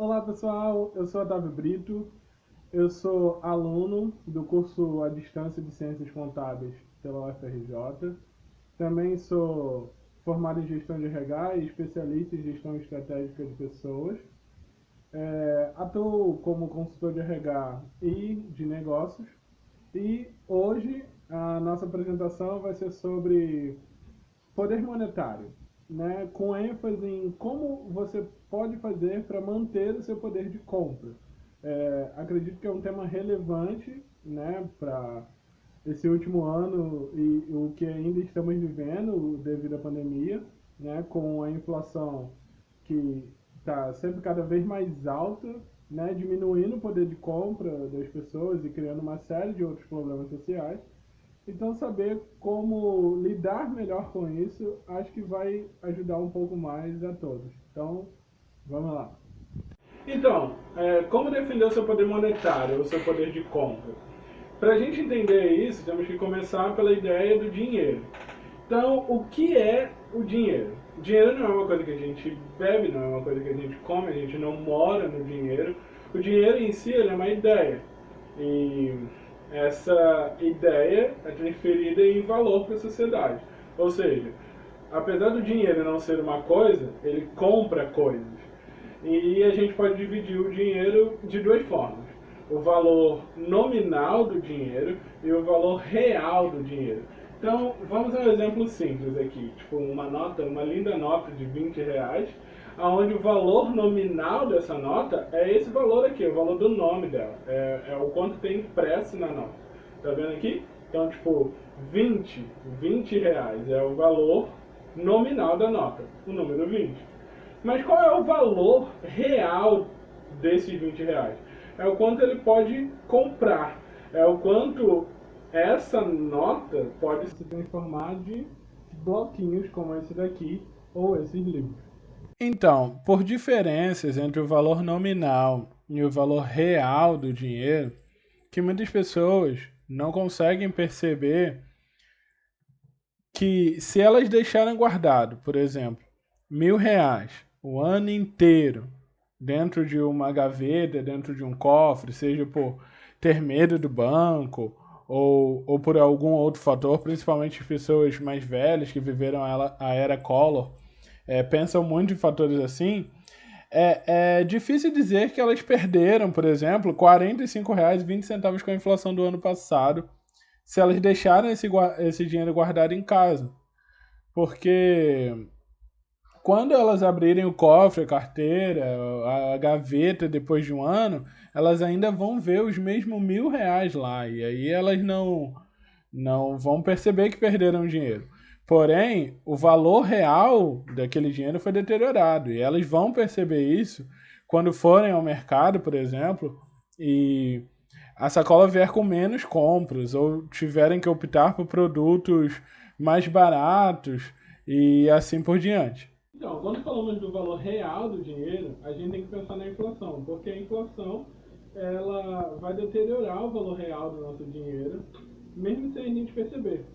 Olá pessoal, eu sou Otávio Brito, eu sou aluno do curso à distância de Ciências Contábeis pela UFRJ. Também sou formado em Gestão de RH e especialista em Gestão Estratégica de Pessoas. Atuo como consultor de RH e de negócios. E hoje a nossa apresentação vai ser sobre poder monetário, né, com ênfase em como você pode fazer para manter o seu poder de compra. Acredito que é um tema relevante, né, para esse último ano e o que ainda estamos vivendo devido à pandemia, né, com a inflação que está sempre cada vez mais alta, né, diminuindo o poder de compra das pessoas e criando uma série de outros problemas sociais. Então, saber como lidar melhor com isso, acho que vai ajudar um pouco mais a todos. Então, vamos lá. Então, como defender o seu poder monetário, o seu poder de compra? Para a gente entender isso, temos que começar pela ideia do dinheiro. Então, o que é o dinheiro? O dinheiro não é uma coisa que a gente bebe, não é uma coisa que a gente come, a gente não mora no dinheiro. O dinheiro em si ele é uma ideia. E essa ideia é transferida em valor para a sociedade. Ou seja, apesar do dinheiro não ser uma coisa, ele compra coisas. E a gente pode dividir o dinheiro de duas formas: o valor nominal do dinheiro e o valor real do dinheiro. Então, vamos a um exemplo simples aqui, tipo uma linda nota de R$ 20, onde o valor nominal dessa nota é esse valor aqui, o valor do nome dela, é o quanto tem impresso na nota. Tá vendo aqui? Então, tipo, 20 reais é o valor nominal da nota, o número 20. Mas qual é o valor real desses R$ 20? É o quanto ele pode comprar. É o quanto essa nota pode se transformar de bloquinhos como esse daqui ou esses livros. Então, por diferenças entre o valor nominal e o valor real do dinheiro, que muitas pessoas não conseguem perceber que se elas deixarem guardado, por exemplo, R$ 1.000 o ano inteiro dentro de uma gaveta, dentro de um cofre, seja por ter medo do banco ou por algum outro fator, principalmente pessoas mais velhas que viveram a era Collor, pensam muito em fatores assim. É difícil dizer que elas perderam, por exemplo, R$ 45,20 com a inflação do ano passado, se elas deixaram esse dinheiro guardado em casa. Porque quando elas abrirem o cofre, a carteira, a gaveta depois de um ano, elas ainda vão ver os mesmos R$ 1.000 lá. E aí elas não vão perceber que perderam dinheiro. Porém, o valor real daquele dinheiro foi deteriorado. E elas vão perceber isso quando forem ao mercado, por exemplo, e a sacola vier com menos compras ou tiverem que optar por produtos mais baratos e assim por diante. Então, quando falamos do valor real do dinheiro, a gente tem que pensar na inflação, porque a inflação ela vai deteriorar o valor real do nosso dinheiro, mesmo sem a gente perceber.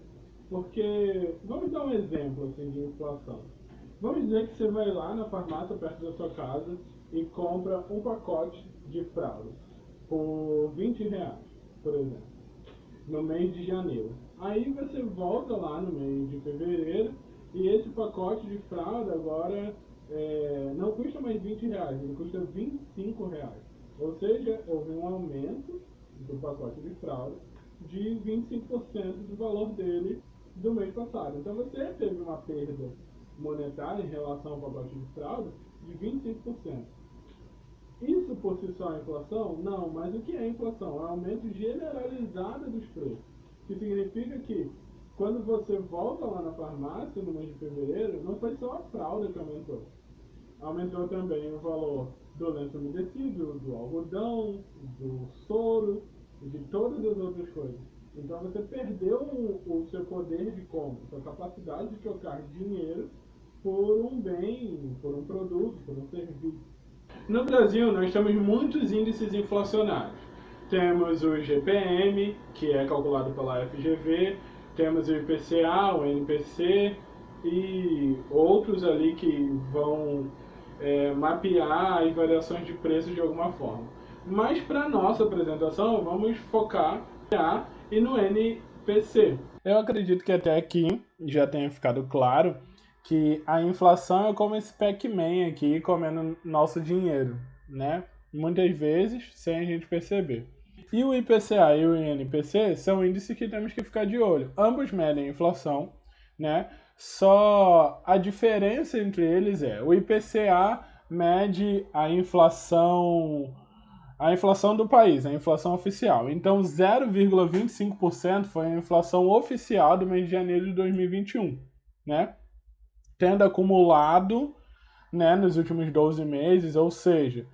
Porque, vamos dar um exemplo assim, de inflação. Vamos dizer que você vai lá na farmácia perto da sua casa e compra um pacote de fralda por R$ 20, por exemplo, no mês de janeiro. Aí você volta lá no mês de fevereiro e esse pacote de fralda agora não custa mais R$ 20, ele custa R$ 25. Ou seja, houve um aumento do pacote de fralda de 25% do valor dele do mês passado. Então você teve uma perda monetária em relação ao pacote de fralda de 25%. Isso por si só é inflação? Não, mas o que é inflação? É um aumento generalizado dos preços. Que significa que quando você volta lá na farmácia no mês de fevereiro, não foi só a fralda que aumentou. Aumentou também o valor do lenço umedecido, do algodão, do soro e de todas as outras coisas. Então você perdeu o seu poder de compra, sua capacidade de trocar dinheiro por um bem, por um produto, por um serviço. No Brasil, nós temos muitos índices inflacionários. Temos o IGPM, que é calculado pela FGV, temos o IPCA, o NPC e outros ali que vão mapear as variações de preços de alguma forma. Mas para nossa apresentação, vamos focar no NA e no NPC. Eu acredito que até aqui já tenha ficado claro que a inflação é como esse Pac-Man aqui comendo nosso dinheiro, né? Muitas vezes sem a gente perceber. E o IPCA e o INPC são índices que temos que ficar de olho. Ambos medem a inflação, né? Só a diferença entre eles é o IPCA mede a inflação do país, a inflação oficial. Então, 0,25% foi a inflação oficial do mês de janeiro de 2021, né? Tendo acumulado, né, nos últimos 12 meses, ou seja,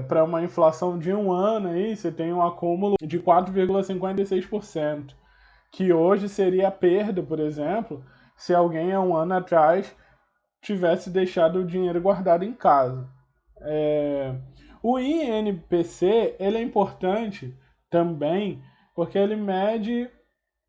para uma inflação de um ano aí, você tem um acúmulo de 4,56%, que hoje seria a perda, por exemplo, se alguém há um ano atrás tivesse deixado o dinheiro guardado em casa. O INPC ele é importante também porque ele mede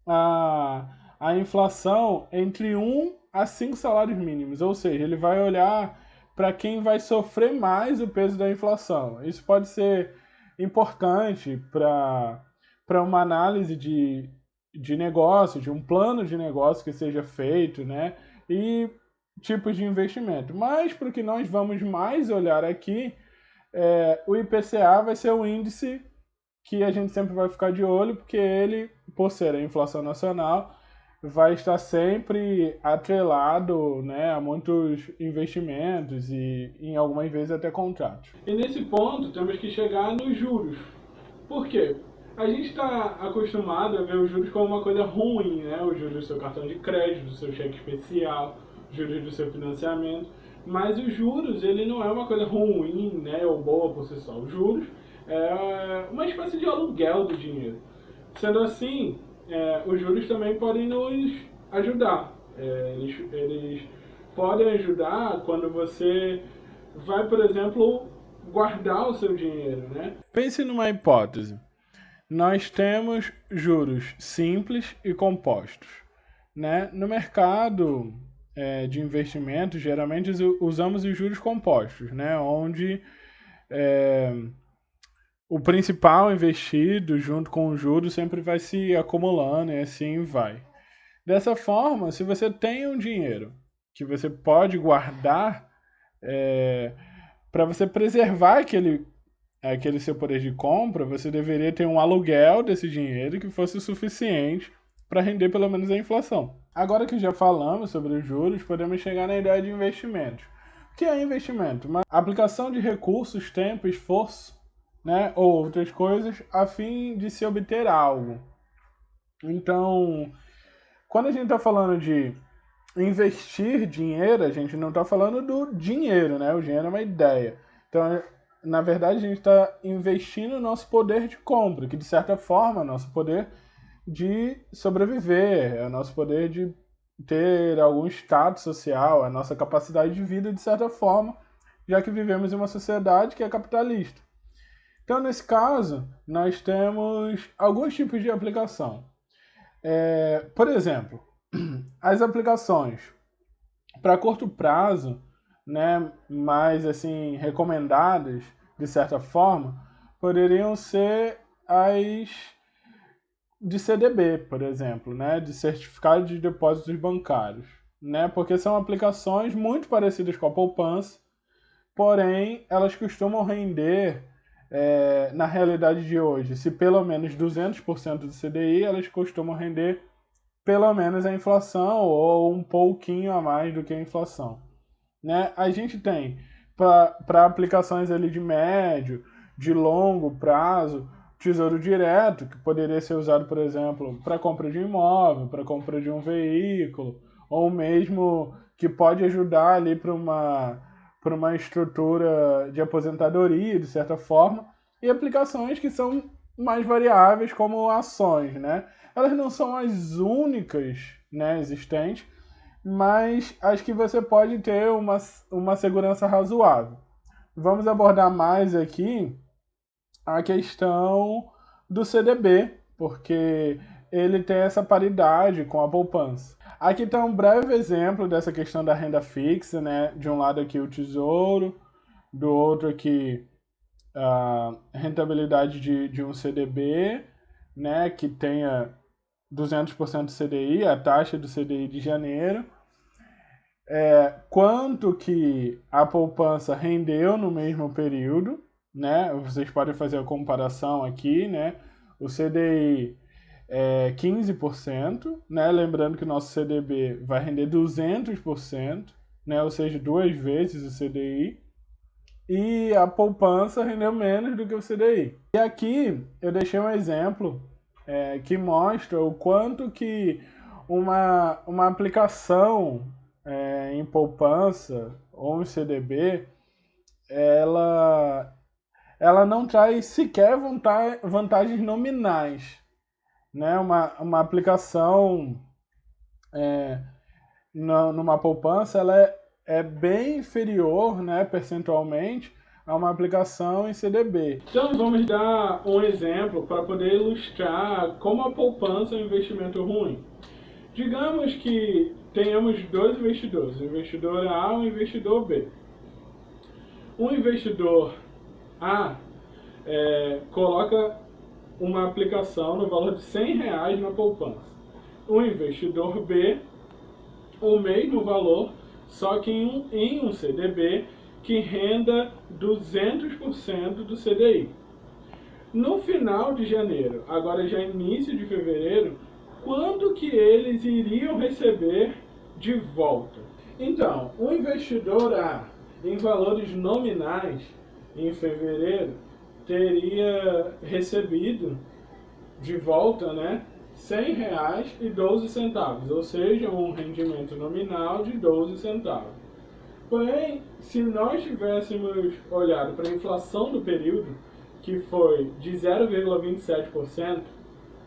a inflação entre 1 a 5 salários mínimos, ou seja, ele vai olhar para quem vai sofrer mais o peso da inflação. Isso pode ser importante para uma análise de negócio, de um plano de negócio que seja feito, né? E tipos de investimento. Mas para o que nós vamos mais olhar aqui, o IPCA vai ser o índice que a gente sempre vai ficar de olho, porque ele, por ser a inflação nacional, vai estar sempre atrelado, né, a muitos investimentos e, em algumas vezes, até contratos. E nesse ponto, temos que chegar nos juros. Por quê? A gente está acostumado a ver os juros como uma coisa ruim, né? Os juros do seu cartão de crédito, do seu cheque especial, os juros do seu financiamento. Mas os juros, ele não é uma coisa ruim, né, ou boa por si só. Os juros é uma espécie de aluguel do dinheiro. Sendo assim, os juros também podem nos ajudar. Eles podem ajudar quando você vai, por exemplo, guardar o seu dinheiro, né? Pense numa hipótese. Nós temos juros simples e compostos, né? No mercado de investimentos, geralmente usamos os juros compostos, né? Onde o principal investido junto com o juros sempre vai se acumulando e assim vai. Dessa forma, se você tem um dinheiro que você pode guardar para você preservar aquele seu poder de compra, você deveria ter um aluguel desse dinheiro que fosse o suficiente para render pelo menos a inflação. Agora que já falamos sobre os juros, podemos chegar na ideia de investimentos. O que é investimento? Uma aplicação de recursos, tempo, esforço, né, ou outras coisas, a fim de se obter algo. Então, quando a gente está falando de investir dinheiro, a gente não está falando do dinheiro, né? O dinheiro é uma ideia. Então, na verdade, a gente está investindo o nosso poder de compra, que de certa forma é o nosso poder de sobreviver, é o nosso poder de ter algum status social, a nossa capacidade de vida de certa forma, já que vivemos em uma sociedade que é capitalista. Então, nesse caso, nós temos alguns tipos de aplicação. Por exemplo, as aplicações para curto prazo, né, mais assim recomendadas de certa forma, poderiam ser as de CDB, por exemplo, né, de certificado de depósitos bancários, né, porque são aplicações muito parecidas com a poupança, porém elas costumam render na realidade de hoje, se pelo menos 200% do CDI, elas costumam render pelo menos a inflação ou um pouquinho a mais do que a inflação, né? A gente tem para aplicações ali de médio, de longo prazo, tesouro direto, que poderia ser usado, por exemplo, para compra de um imóvel, para compra de um veículo, ou mesmo que pode ajudar ali para uma estrutura de aposentadoria, de certa forma, e aplicações que são mais variáveis, como ações, né? Elas não são as únicas, né, existentes, mas acho que você pode ter uma segurança razoável. Vamos abordar mais aqui a questão do CDB, porque ele tem essa paridade com a poupança. Aqui está um breve exemplo dessa questão da renda fixa, né? De um lado aqui o Tesouro, do outro aqui a rentabilidade de um CDB, né? Que tenha 200% CDI, a taxa do CDI de janeiro. Quanto que a poupança rendeu no mesmo período, né? Vocês podem fazer a comparação aqui, né? O CDI é 15%, né? Lembrando que o nosso CDB vai render 200%, né? Ou seja, 2 vezes o CDI. E a poupança rendeu menos do que o CDI. E aqui eu deixei um exemplo que mostra o quanto que uma aplicação em poupança ou em CDB, ela não traz sequer vantagens nominais, né? Uma aplicação numa poupança, ela é bem inferior, né, percentualmente, a uma aplicação em CDB. Então vamos dar um exemplo para poder ilustrar como a poupança é um investimento ruim. Digamos que tenhamos dois investidores, o investidor A e o investidor B. O investidor A coloca uma aplicação no valor de R$100 na poupança. O investidor B, o mesmo valor, só que em um CDB que renda 200% do CDI. No final de janeiro, agora já início de fevereiro, quanto que eles iriam receber de volta? Então, o investidor A, em valores nominais, em fevereiro, teria recebido de volta, né, R$100,12, ou seja, um rendimento nominal de 12 centavos. Porém, se nós tivéssemos olhado para a inflação do período, que foi de 0,27%,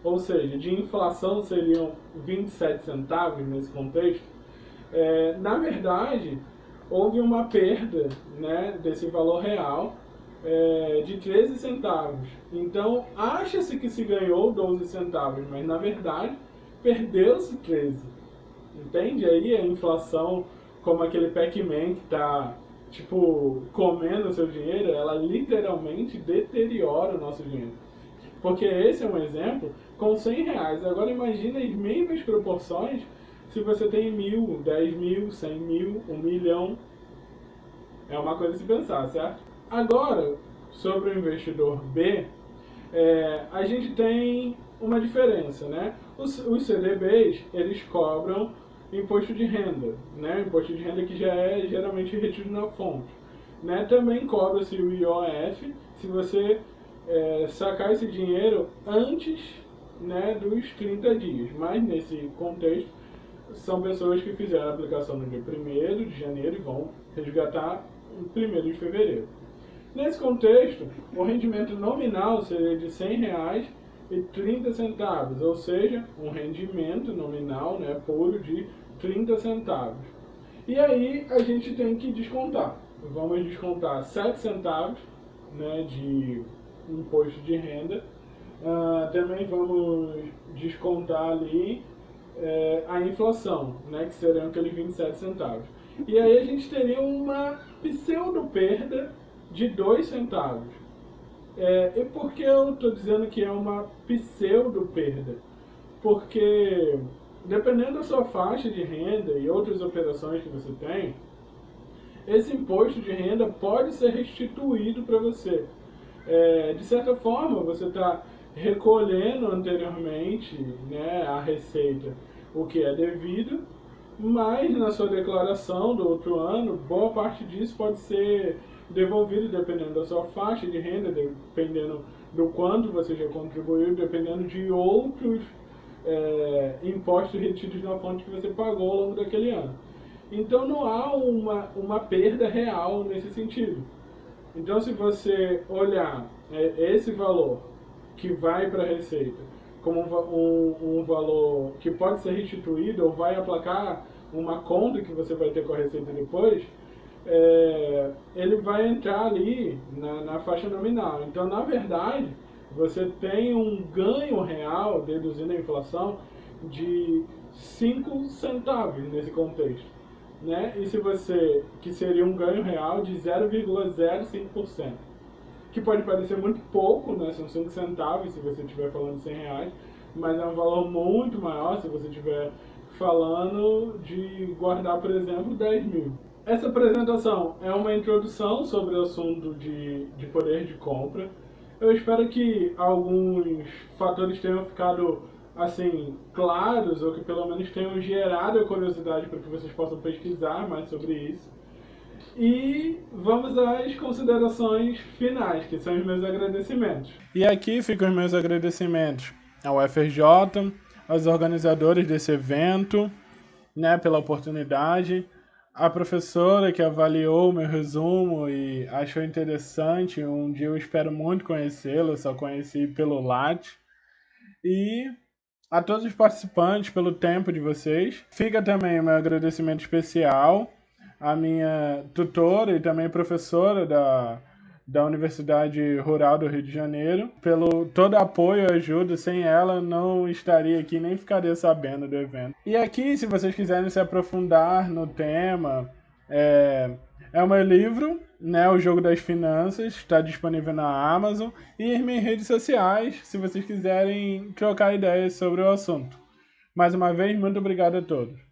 ou seja, de inflação seriam 27 centavos nesse contexto, na verdade, houve uma perda, né, desse valor real de 13 centavos. Então, acha-se que se ganhou 12 centavos, mas na verdade, perdeu-se 13. Entende? Aí a inflação, como aquele Pac-Man que está, tipo, comendo o seu dinheiro, ela literalmente deteriora o nosso dinheiro. Porque esse é um exemplo com R$100. Agora imagina as mesmas proporções se você tem 1.000, 10.000, 100.000, 1 milhão. É uma coisa a se pensar, certo? Agora, sobre o investidor B, a gente tem uma diferença, né? Os CDBs, eles cobram imposto de renda, né? Imposto de renda que já é geralmente retido na fonte, né? Também cobra-se o IOF se você sacar esse dinheiro antes, né, dos 30 dias. Mas nesse contexto, são pessoas que fizeram a aplicação no dia 1º de janeiro e vão resgatar no 1º de fevereiro. Nesse contexto, o rendimento nominal seria de R$100,30, ou seja, um rendimento nominal, né, puro de 30 centavos. E aí a gente tem que descontar. Vamos descontar 7 centavos, né, de imposto de renda. Também vamos descontar ali a inflação, né, que seriam aqueles 27 centavos. E aí a gente teria uma pseudo perda de 2 centavos. E por que eu estou dizendo que é uma pseudo perda? Porque dependendo da sua faixa de renda e outras operações que você tem, esse imposto de renda pode ser restituído para você. De certa forma, você está recolhendo anteriormente, né, a receita, o que é devido, mas na sua declaração do outro ano, boa parte disso pode ser devolvido dependendo da sua faixa de renda, dependendo do quanto você já contribuiu, dependendo de outros impostos retidos na fonte que você pagou ao longo daquele ano. Então não há uma perda real nesse sentido. Então se você olhar esse valor que vai para a Receita como um valor que pode ser restituído ou vai aplacar uma conta que você vai ter com a Receita depois, ele vai entrar ali na faixa nominal. Então, na verdade, você tem um ganho real, deduzindo a inflação, de 5 centavos nesse contexto, né? E se você, que seria um ganho real de 0,05%, que pode parecer muito pouco, né? São 5 centavos se você estiver falando de R$ 100, mas é um valor muito maior se você estiver falando de guardar, por exemplo, 10 mil. Essa apresentação é uma introdução sobre o assunto de poder de compra. Eu espero que alguns fatores tenham ficado assim claros, ou que pelo menos tenham gerado a curiosidade para que vocês possam pesquisar mais sobre isso. E vamos às considerações finais, que são os meus agradecimentos. E aqui ficam os meus agradecimentos ao FRJ, aos organizadores desse evento, né, pela oportunidade, a professora que avaliou o meu resumo e achou interessante. Um dia eu espero muito conhecê-la, só conheci pelo Lattes. E a todos os participantes pelo tempo de vocês. Fica também o meu agradecimento especial à minha tutora e também professora da Universidade Rural do Rio de Janeiro, pelo todo apoio e ajuda. Sem ela, não estaria aqui, nem ficaria sabendo do evento. E aqui, se vocês quiserem se aprofundar no tema, é o meu livro, né, O Jogo das Finanças, está disponível na Amazon e em minhas redes sociais, se vocês quiserem trocar ideias sobre o assunto. Mais uma vez, muito obrigado a todos.